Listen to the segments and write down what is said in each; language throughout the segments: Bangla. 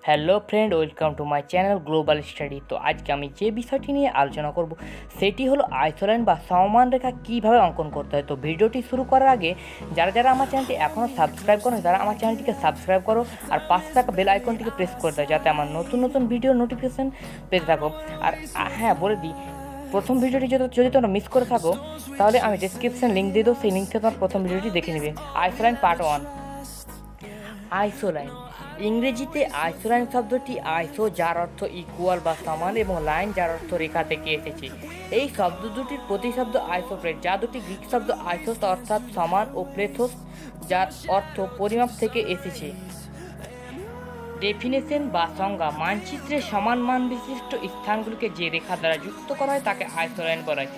Hello friend, welcome to my channel global study. তো আজকে আমি যে বিষয়টি নিয়ে আলোচনা করব সেটি হলো আইসোলাইন বা সমান রেখা কীভাবে অঙ্কন করতে হয়। তো ভিডিওটি শুরু করার আগে যারা আমার চ্যানেলটি এখনও সাবস্ক্রাইব করেন তারা আমার চ্যানেলটিকে সাবস্ক্রাইব করো আর পাশে থাকা বেল আইকনটিকে প্রেস করে দাও যাতে আমার নতুন ভিডিও নোটিফিকেশান পেতে থাকো। আর হ্যাঁ, বলে দিই, প্রথম ভিডিওটি যদি তোমরা মিস করে থাকো তাহলে আমি ডেসক্রিপশন লিঙ্ক দিয়ে দেবো, সেই লিঙ্ক থেকে তোমার প্রথম ভিডিওটি দেখে নেবে। আইসোলাইন পার্ট 1। আইসোলাইন ইংরেজিতে আইসোলাইন শব্দটি আইসো যার অর্থ ইকুয়াল বা সমান এবং লাইন যার অর্থ রেখা থেকে এসেছে। এই শব্দ দুটির প্রতিশব্দ আইসোপ্লেট, যা দুটি গ্রিক শব্দ আইসোস অর্থাৎ সমান ও প্লেথোস যার অর্থ পরিমাপ থেকে এসেছে। ডেফিনেশন বা সংজ্ঞা: মানচিত্রে সমান মান বিশিষ্ট স্থানগুলিকে যে রেখা দ্বারা যুক্ত করা হয় তাকে আইসোলাইন বলা হয়।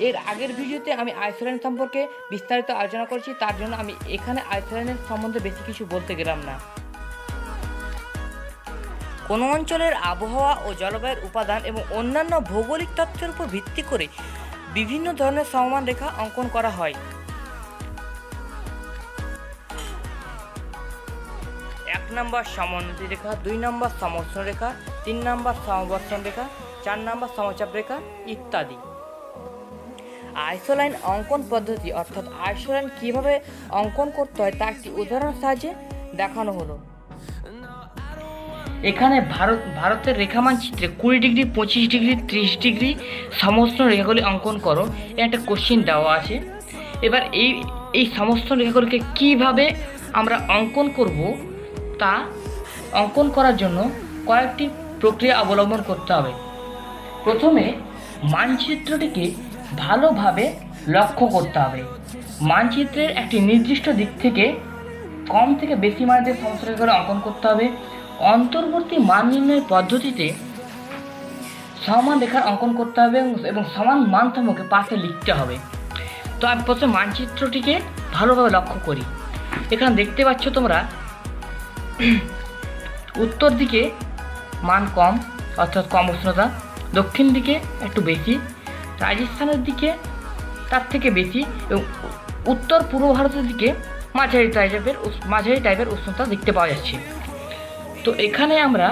এর আগের ভিডিওতে আমি আইসোলাইন সম্পর্কে বিস্তারিত আলোচনা করেছি, তার জন্য আমি এখানে আইসোলাইনের সম্বন্ধে বেশি কিছু বলতে গেলাম না। কোনো অঞ্চলের আবহাওয়া ও জলবায়ুর উপাদান এবং অন্যান্য ভৌগোলিক তথ্যের উপর ভিত্তি করে বিভিন্ন ধরনের সমান রেখা অঙ্কন করা হয়। 1 নম্বর সমোন্নতি রেখা, 2 নম্বর সমর্থন রেখা, 3 নম্বর সমবর্তন রেখা, 4 নম্বর সমচাপ রেখা ইত্যাদি। আইসোলাইন অঙ্কন পদ্ধতি অর্থাৎ আইসোলাইন কীভাবে অঙ্কন করতে হয় তা একটি উদাহরণের সাহায্যে দেখানো হলো। এখানে ভারতের রেখা মানচিত্রে 20 ডিগ্রি, 25 ডিগ্রি, 30 ডিগ্রি সমস্ত রেখাগুলি অঙ্কন করো, একটা কোশ্চেন দেওয়া আছে। এবার এই সমস্ত রেখাগুলিকে কীভাবে আমরা অঙ্কন করব তা অঙ্কন করার জন্য কয়েকটি প্রক্রিয়া অবলম্বন করতে হবে। প্রথমে মানচিত্রটিকে ভালোভাবে লক্ষ্য করতে হবে। মানচিত্রের একটি নির্দিষ্ট দিক থেকে কম থেকে বেশি মানের সমস্ত রেখাগুলি অঙ্কন করতে হবে। অন্তর্বর্তী মান নির্ণয় পদ্ধতিতে সমান রেখার অঙ্কন করতে হবে এবং সমান মানসমূহকে পাশে লিখতে হবে। তো আমি প্রথমে মানচিত্রটিকে ভালোভাবে লক্ষ্য করি। এখানে দেখতে পাচ্ছ তোমরা, উত্তর দিকে মান কম অর্থাৎ কম উষ্ণতা, দক্ষিণ দিকে একটু বেশি, রাজস্থানের দিকে তার থেকে বেশি এবং উত্তর পূর্ব ভারতের দিকে মাঝারি টাইপের উষ্ণতা দেখতে পাওয়া যাচ্ছে। তো এখানে আমরা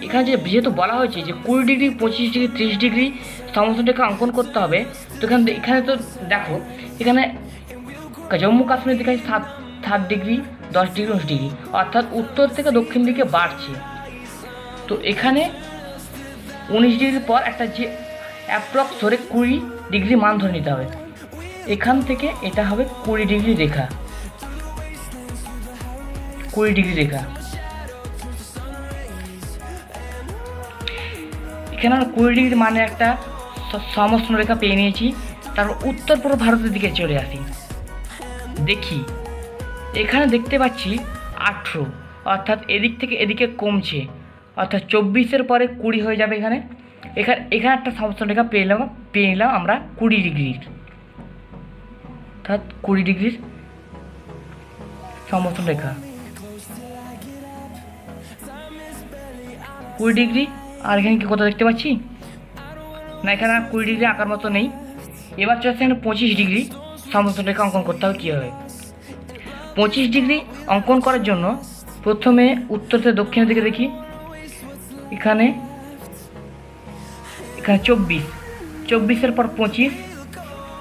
এখানে যেহেতু বলা হয়েছে যে 20 ডিগ্রি, 25 ডিগ্রি, 30 ডিগ্রি সমস্ত রেখা অঙ্কন করতে হবে, তো এখানে তো দেখো, এখানে জম্মু কাশ্মীর দিকে 7 ডিগ্রি, 10 ডিগ্রি, 19 ডিগ্রি অর্থাৎ উত্তর থেকে দক্ষিণ দিকে বাড়ছে। তো এখানে 19 ডিগ্রির পর একটা যে অ্যাপ্রক্স ধরে 20 ডিগ্রি মান ধরে নিতে হবে। এখান থেকে এটা হবে 20 ডিগ্রি রেখা, 20 ডিগ্রি রেখা। এখানে আমরা 20 ডিগ্রি মানে একটা সমস্ত রেখা পেয়ে নিয়েছি। তারপর উত্তর পূর্ব ভারতের দিকে চলে আসি। দেখি এখানে দেখতে পাচ্ছি 18, অর্থাৎ এদিক থেকে এদিকে কমছে, অর্থাৎ 24-এর পরে 20 হয়ে যাবে। এখানে একটা সমস্ত রেখা পেয়ে নিলাম আমরা 20 ডিগ্রির, অর্থাৎ 20 ডিগ্রির সমস্ত রেখা, 20 ডিগ্রি। আর এখানে কি কথা দেখতে পাচ্ছি না, এখানে আর 20 ডিগ্রি আঁকার মতো নেই। এবার চলছে এখানে 25 ডিগ্রি সমস্ত রেখা অঙ্কন করতে হবে কীভাবে। 25 ডিগ্রি অঙ্কন করার জন্য প্রথমে উত্তর থেকে দক্ষিণের দিকে দেখি। এখানে 24-এর পর 25,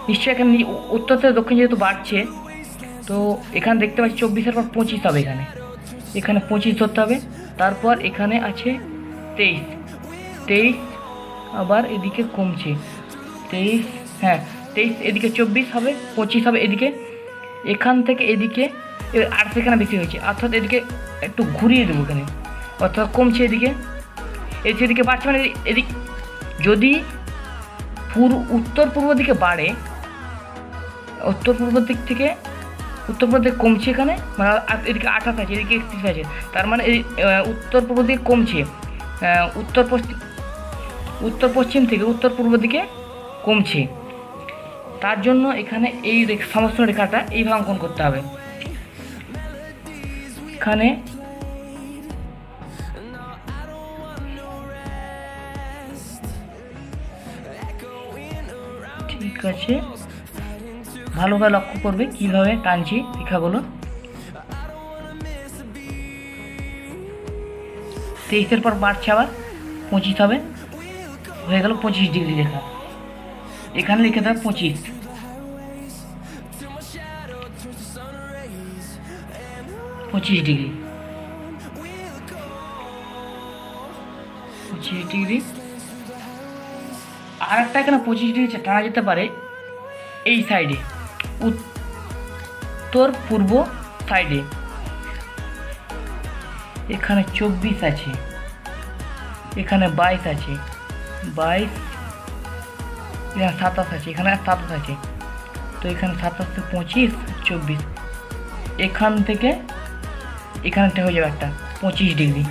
নিশ্চয়ই এখানে উত্তর থেকে দক্ষিণ যেহেতু বাড়ছে, তো এখানে দেখতে পাচ্ছি 24-এর পর 25 হবে। এখানে 25 ধরতে হবে। তারপর এখানে আছে 23, আবার এদিকে কমছে 23, হ্যাঁ 23, এদিকে 24 হবে, 25 হবে এদিকে। এখান থেকে এদিকে এবার 8 এখানে বেশি হয়েছে, অর্থাৎ এদিকে একটু ঘুরিয়ে দেবো এখানে, অর্থাৎ কমছে এদিকে বাড়ছে, মানে এদিক যদি উত্তর পূর্ব দিকে বাড়ে, উত্তর পূর্ব দিক কমছে এখানে, মানে এদিকে 28 আছে, এদিকে 31 আছে, তার মানে উত্তর পূর্ব দিকে কমছে, উত্তর পশ্চিম থেকে উত্তর পূর্ব দিকে কমছে। তার জন্য এখানে এই সমস্ত রেখাটা এইভাবে অঙ্কন করতে হবে। এখানে ঠিক আছে, ভালোভাবে লক্ষ্য করবে কীভাবে টানছি রেখাগুলো। 23-এর পর বাড়ছে আবার 25 হবে, হয়ে গেল 25 ডিগ্রি রেখা। এখানে লিখে দেবে 25। Degree 25 degree. আর একটা এখানে 25 ডিগ্রি টানা যেতে পারে এই সাইডে, উত্তর পূর্ব সাইডে। এখানে 24 আছে, এখানে 22 আছে, 22, এখানে 27 আছে, এখানে 27 আছে। তো এখানে 27 থেকে 25, 24, এখান থেকে এখানটা হয়ে যাবে একটা 25 ডিগ্রি।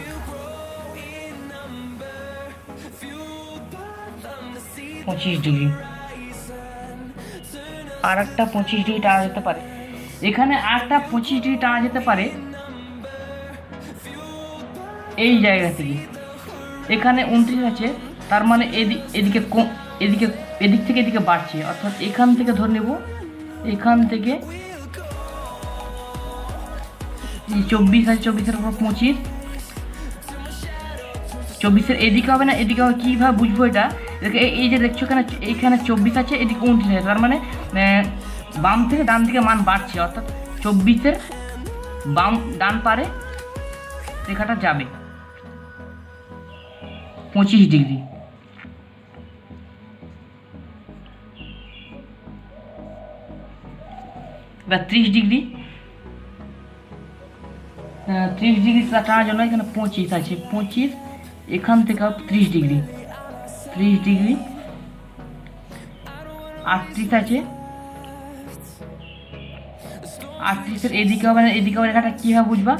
আর একটা 25 ডিগ্রি টানা যেতে পারে এখানে, আর একটা 25 ডিগ্রি টানা যেতে পারে এই জায়গা থেকে। এখানে 29 আছে, তার মানে এদিকে এদিক থেকে এদিকে বাড়ছে, অর্থাৎ এখান থেকে ধরে নেব, এখান থেকে 24 আছে, 24-এর উপর 25, 24-এর এদিকে হবে না, এদিকে হবে। কীভাবে বুঝবো এটা? এই যে দেখছো এখানে 24 আছে, এদিকে 29 আছে, তার মানে বাম থেকে ডান দিকে মান বাড়ছে, অর্থাৎ 24-এর ডান পারে রেখাটা যাবে 25 ডিগ্রি। এবার 30 ডিগ্রি, 30 ডিগ্রি টানার জন্য এখানে 25 আছে, 25, এখান থেকে 30 ডিগ্রি, 30 ডিগ্রি, 38 আছে, 38-এর এদিকে হবে না, এদিকে হবে। রেখাটা কীভাবে বুঝবা?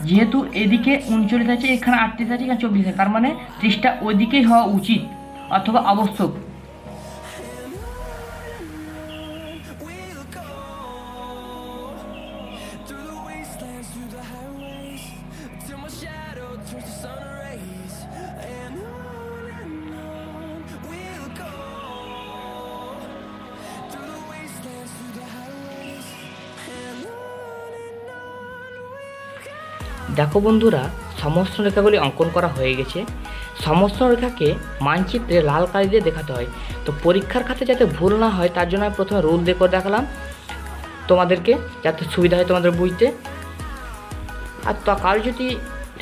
যেহেতু এদিকে 39 আছে, এখানে 38 আছে, এখানে 24 আছে, তার মানে 30টা ওইদিকেই হওয়া উচিত অথবা আবশ্যক। দেখো বন্ধুরা, সমস্ত রেখাগুলি অঙ্কন করা হয়ে গেছে। সমস্ত রেখাকে মানচিত্রে লাল কালি দিয়ে দেখাতে হয়। তো পরীক্ষার খাতে যাতে ভুল না হয় তার জন্য আমি প্রথমে রুল দিয়ে করে দেখালাম তোমাদেরকে, যাতে সুবিধা হয় তোমাদের বুঝতে। আর তো কারো যদি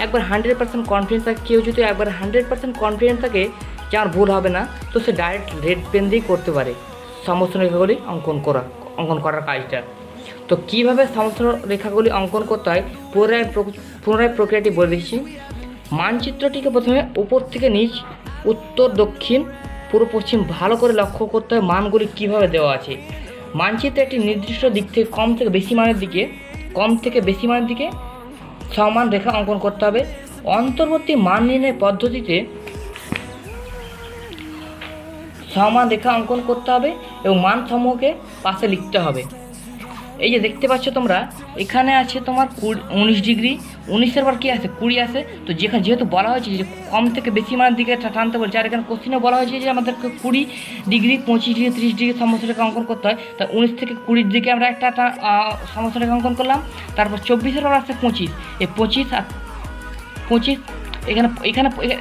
একবার 100% কনফিডেন্স থাকে, কেউ যদি একবার 100% কনফিডেন্স থাকে যে আমার ভুল হবে না, তো সে ডাইরেক্ট রেড পেন দিয়েই করতে পারে সমস্ত রেখাগুলি অঙ্কন করার কাজটা। তো কীভাবে সমস্ত রেখাগুলি অঙ্কন করতে হয় পুনরায় প্রক্রিয়াটি বলে দিচ্ছি। মানচিত্রটিকে প্রথমে উপর থেকে নিচ, উত্তর, দক্ষিণ, পূর্ব, পশ্চিম ভালো করে লক্ষ্য করতে হয় মানগুলি কীভাবে দেওয়া আছে। মানচিত্রে একটি নির্দিষ্ট দিক থেকে কম থেকে বেশি মানের দিকে সমান রেখা অঙ্কন করতে হবে। অন্তর্বর্তী মান নির্ণয় পদ্ধতিতে সমান রেখা অঙ্কন করতে হবে এবং মান সমূহকে পাশে লিখতে হবে। এই যে দেখতে পাচ্ছ তোমরা, এখানে আছে তোমার 19 ডিগ্রি, 19-এর পর কী আছে? 20 আছে। তো যেহেতু বলা হয়েছে যে কম থেকে বেশি মানের দিকে টানতে বলছে, আর এখানে কোশ্চিনে বলা হয়েছে যে আমাদেরকে 20 ডিগ্রি, 25 ডিগ্রি, 30 ডিগ্রি সমস্ত রেখা অঙ্কন করতে হয়। তা 19 থেকে 20 দিকে আমরা একটা সমস্ত রেখা অঙ্কন করলাম। তারপর 24-এর পর আসছে 25, এই 25 আর 25,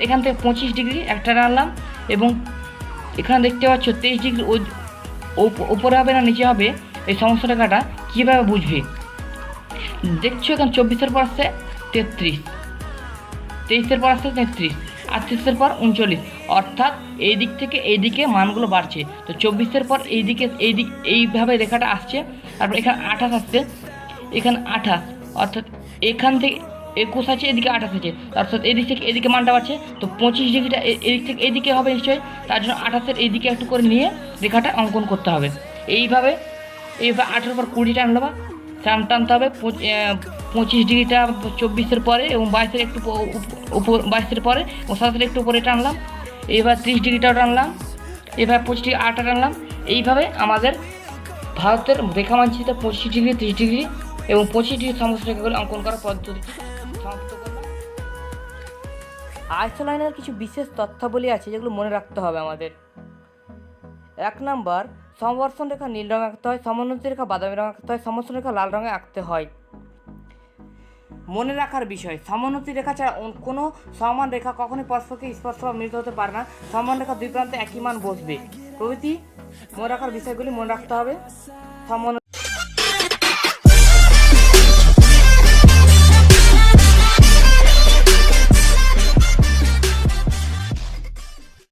এখান থেকে 25 ডিগ্রি একটা টানলাম, এবং এখানে দেখতে পাচ্ছ 23 ডিগ্রি উপরে হবে না নিচে হবে। এই সমস্ত রেখাটা কীভাবে বুঝবে? দেখছো এখানে 24-এর পর আসছে 33, 23-এর পর আসছে 33, 38-এর পর 39, অর্থাৎ এই দিক থেকে এই দিকে মানগুলো বাড়ছে। তো 24-এর পর এইভাবে রেখাটা আসছে। তারপর এখানে 28 আসছে, এখানে 28, অর্থাৎ এখান থেকে 21 আছে, এদিকে 28 আছে, অর্থাৎ এদিক থেকে এদিকে মানটা বাড়ছে। তো 25 ডিগ্রিটা এদিক থেকে এদিকে হবে নিশ্চয়ই, তার জন্য 28-এর এইদিকে একটু করে নিয়ে রেখাটা অঙ্কন করতে হবে। এইভাবে 18-এর পর 20 টানতে হবে। 25 ডিগ্রিটা 24-এর পরে এবং 22-এর একটু উপর, 22-এর পরে এবং 27-এর একটু উপরে টানলাম। এবার 30 ডিগ্রিটাও টানলাম, এবার 25 ডিগ্রি 8টা টানলাম। এইভাবে আমাদের ভারতের রেখা মানচিত্রে 25 ডিগ্রি, 30 ডিগ্রি এবং 25 ডিগ্রি সমস্ত রেখাগুলো অঙ্কন করার পদ্ধতি সমাপ্ত করলাম। আইসো লাইনের কিছু বিশেষ তথ্যাবলী আছে যেগুলো মনে রাখতে হবে আমাদের। 1 নাম্বার, সমবর্ষণ রেখা নীল রঙে আঁকতে হয়, সমোন্নতি রেখা বাদামি রঙে আঁকতে হয়, সমস্ত রেখা লাল রঙে আঁকতে হয়। মনে রাখার বিষয়, সমোন্নতি রেখা ছাড়া কোনো সমান রেখা কখনোই পরস্পরকে স্পর্শ বা মিলিত হতে পারে না। সমান রেখা দুই প্রান্তে একই মান বসবে প্রভৃতি মনে রাখার বিষয়গুলি মনে রাখতে হবে।